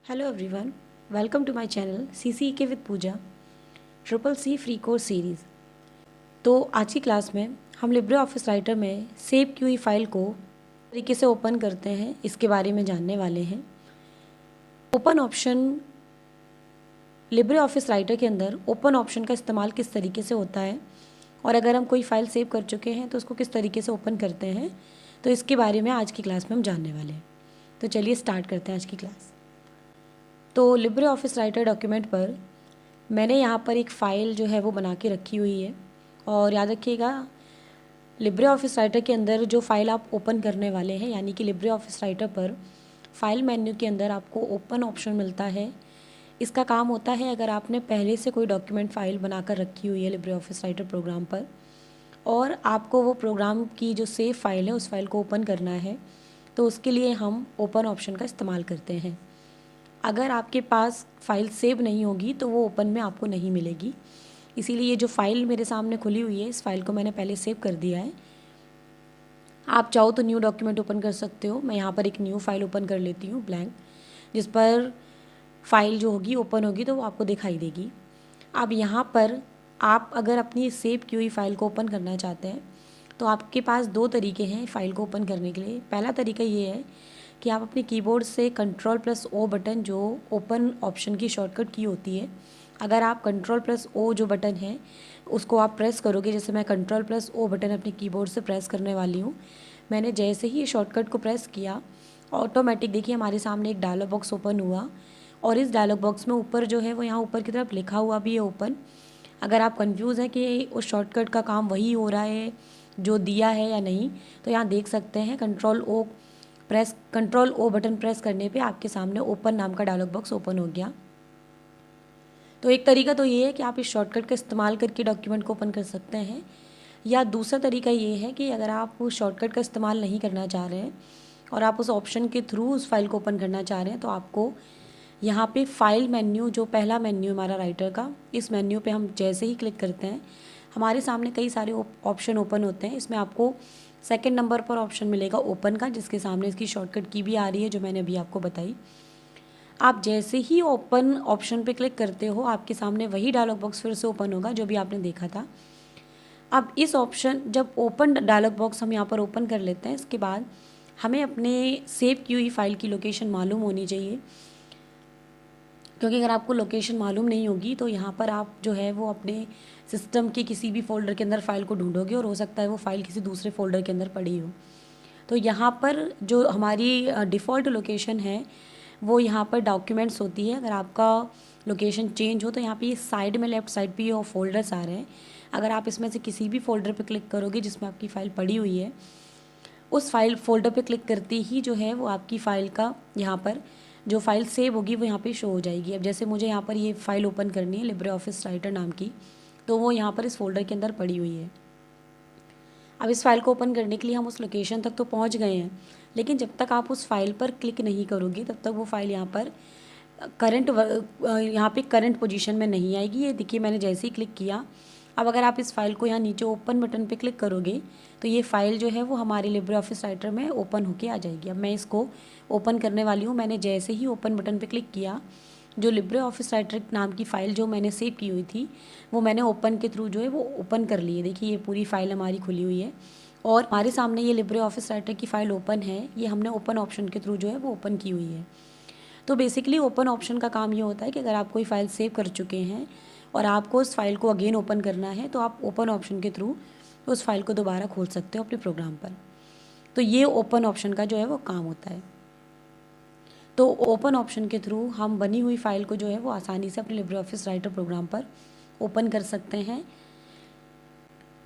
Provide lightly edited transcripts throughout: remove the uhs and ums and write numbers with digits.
Hello everyone, welcome to my channel CCEK with Pooja triple C free course series. तो आज की class में हम लिब्रे ऑफिस राइटर में सेव क्यूई फाइल को तरीके से ओपन करते हैं इसके बारे में जानने वाले हैं। Open option Libre Office writer के अंदर ओपन ऑप्शन का इस्तेमाल किस तरीके से होता है और अगर हम कोई फ़ाइल सेव कर चुके हैं तो उसको किस तरीके से ओपन करते हैं, तो इसके बारे में आज की क्लास में हम जानने वाले हैं। तो चलिए स्टार्ट करते हैं आज की क्लास। तो लिब्रे ऑफिस राइटर डॉक्यूमेंट पर मैंने यहाँ पर एक फ़ाइल जो है वो बना के रखी हुई है। और याद रखिएगा, लिब्रे ऑफिस राइटर के अंदर जो फ़ाइल आप ओपन करने वाले हैं, यानी कि लिब्रे ऑफिस राइटर पर फाइल मेन्यू के अंदर आपको ओपन ऑप्शन मिलता है। इसका काम होता है, अगर आपने पहले से कोई डॉक्यूमेंट फ़ाइल बनाकर रखी हुई है लिब्रे ऑफिस राइटर प्रोग्राम पर और आपको वो प्रोग्राम की जो सेव फाइल है उस फाइल को ओपन करना है, तो उसके लिए हम ओपन ऑप्शन का इस्तेमाल करते हैं। अगर आपके पास फ़ाइल सेव नहीं होगी तो वो ओपन में आपको नहीं मिलेगी। इसीलिए ये जो फ़ाइल मेरे सामने खुली हुई है, इस फाइल को मैंने पहले सेव कर दिया है। आप चाहो तो न्यू डॉक्यूमेंट ओपन कर सकते हो। मैं यहाँ पर एक न्यू फाइल ओपन कर लेती हूँ, ब्लैंक, जिस पर फाइल जो होगी ओपन होगी तो वो आपको दिखाई देगी। अब यहाँ पर आप अगर अपनी सेव की हुई फाइल को ओपन करना चाहते हैं तो आपके पास दो तरीके हैं फ़ाइल को ओपन करने के लिए। पहला तरीका ये है कि आप अपने कीबोर्ड से Ctrl+O बटन, जो ओपन ऑप्शन की शॉर्टकट की होती है, अगर आप Ctrl+O जो बटन है उसको आप प्रेस करोगे, जैसे मैं Ctrl+O बटन अपने कीबोर्ड से प्रेस करने वाली हूँ। मैंने जैसे ही शॉर्टकट को प्रेस किया, ऑटोमेटिक देखिए हमारे सामने एक डायलॉग बॉक्स ओपन हुआ और इस डायलॉग बॉक्स में ऊपर जो है वो यहाँ ऊपर की तरफ लिखा हुआ भी है ओपन। अगर आप कंफ्यूज हैं कि उस शॉर्टकट का काम वही हो रहा है जो दिया है या नहीं, तो यहाँ देख सकते हैं Ctrl+O बटन प्रेस करने पे आपके सामने ओपन नाम का डायलॉग बॉक्स ओपन हो गया। तो एक तरीका तो ये है कि आप इस शॉर्टकट का इस्तेमाल करके डॉक्यूमेंट को ओपन कर सकते हैं, या दूसरा तरीका ये है कि अगर आप उस शॉर्टकट का इस्तेमाल नहीं करना चाह रहे हैं और आप उस ऑप्शन के थ्रू उस फाइल को ओपन करना चाह रहे हैं, तो आपको यहाँ पे फाइल मेन्यू, जो पहला मेन्यू हमारा राइटर का, इस मेन्यू पे हम जैसे ही क्लिक करते हैं हमारे सामने कई सारे ऑप्शन ओपन होते हैं। इसमें आपको सेकंड नंबर पर ऑप्शन मिलेगा ओपन का, जिसके सामने इसकी शॉर्टकट की भी आ रही है जो मैंने अभी आपको बताई। आप जैसे ही ओपन ऑप्शन पे क्लिक करते हो आपके सामने वही डायलॉग बॉक्स फिर से ओपन होगा जो भी आपने देखा था। अब इस ऑप्शन, जब ओपन डायलॉग बॉक्स हम यहाँ पर ओपन कर लेते हैं, इसके बाद हमें अपने सेव की हुई फाइल की लोकेशन मालूम होनी चाहिए, क्योंकि अगर आपको लोकेशन मालूम नहीं होगी तो यहाँ पर आप जो है वो अपने सिस्टम के किसी भी फ़ोल्डर के अंदर फ़ाइल को ढूंढोगे और हो सकता है वो फ़ाइल किसी दूसरे फ़ोल्डर के अंदर पड़ी हो। तो यहाँ पर जो हमारी डिफ़ॉल्ट लोकेशन है वो यहाँ पर डॉक्यूमेंट्स होती है। अगर आपका लोकेशन चेंज हो तो यहाँ पे ये साइड में, लेफ़्ट साइड पे ये फ़ोल्डर्स आ रहे हैं। अगर आप इसमें से किसी भी फ़ोल्डर पे क्लिक करोगे जिसमें आपकी फ़ाइल पड़ी हुई है, उस फाइल फ़ोल्डर पे क्लिक करते ही जो है वो आपकी फ़ाइल का यहाँ पर जो फ़ाइल सेव होगी वो यहाँ पे शो हो जाएगी। अब जैसे मुझे यहाँ पर ये फ़ाइल ओपन करनी है लिब्रे ऑफिस राइटर नाम की, तो वो यहाँ पर इस फोल्डर के अंदर पड़ी हुई है। अब इस फाइल को ओपन करने के लिए हम उस लोकेशन तक तो पहुँच गए हैं, लेकिन जब तक आप उस फाइल पर क्लिक नहीं करोगे तब तक वो फाइल यहाँ पर करंट पोजीशन में नहीं आएगी। ये देखिए मैंने जैसे ही क्लिक किया, अब अगर आप इस फाइल को यहाँ नीचे ओपन बटन पे क्लिक करोगे तो ये फ़ाइल जो है वो हमारे लिब्रे ऑफिस राइटर में ओपन होके आ जाएगी। अब मैं इसको ओपन करने वाली हूँ। मैंने जैसे ही ओपन बटन पे क्लिक किया, जो लिब्रे ऑफिस राइटर नाम की फ़ाइल जो मैंने सेव की हुई थी वो मैंने ओपन के थ्रू जो है वो ओपन कर ली है। देखिए ये पूरी फ़ाइल हमारी खुली हुई है और हमारे सामने ये लिब्रे ऑफिस राइटर की फ़ाइल ओपन है। ये हमने ओपन ऑप्शन के थ्रू जो है वो ओपन की हुई है। तो बेसिकली ओपन ऑप्शन का काम ये होता है कि अगर आप कोई फ़ाइल सेव कर चुके हैं और आपको उस फाइल को अगेन ओपन करना है तो आप ओपन ऑप्शन के थ्रू उस फाइल को दोबारा खोल सकते हो अपने प्रोग्राम पर। तो ये ओपन ऑप्शन का जो है वो काम होता है। तो ओपन ऑप्शन के थ्रू हम बनी हुई फ़ाइल को जो है वो आसानी से अपने लिब्रे ऑफिस राइटर प्रोग्राम पर ओपन कर सकते हैं।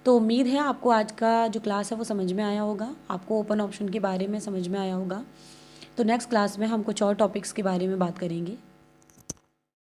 तो उम्मीद है आपको आज का जो क्लास है वो समझ में आया होगा, आपको ओपन ऑप्शन के बारे में समझ में आया होगा। तो नेक्स्ट क्लास में हम कुछ और टॉपिक्स के बारे में बात करेंगे।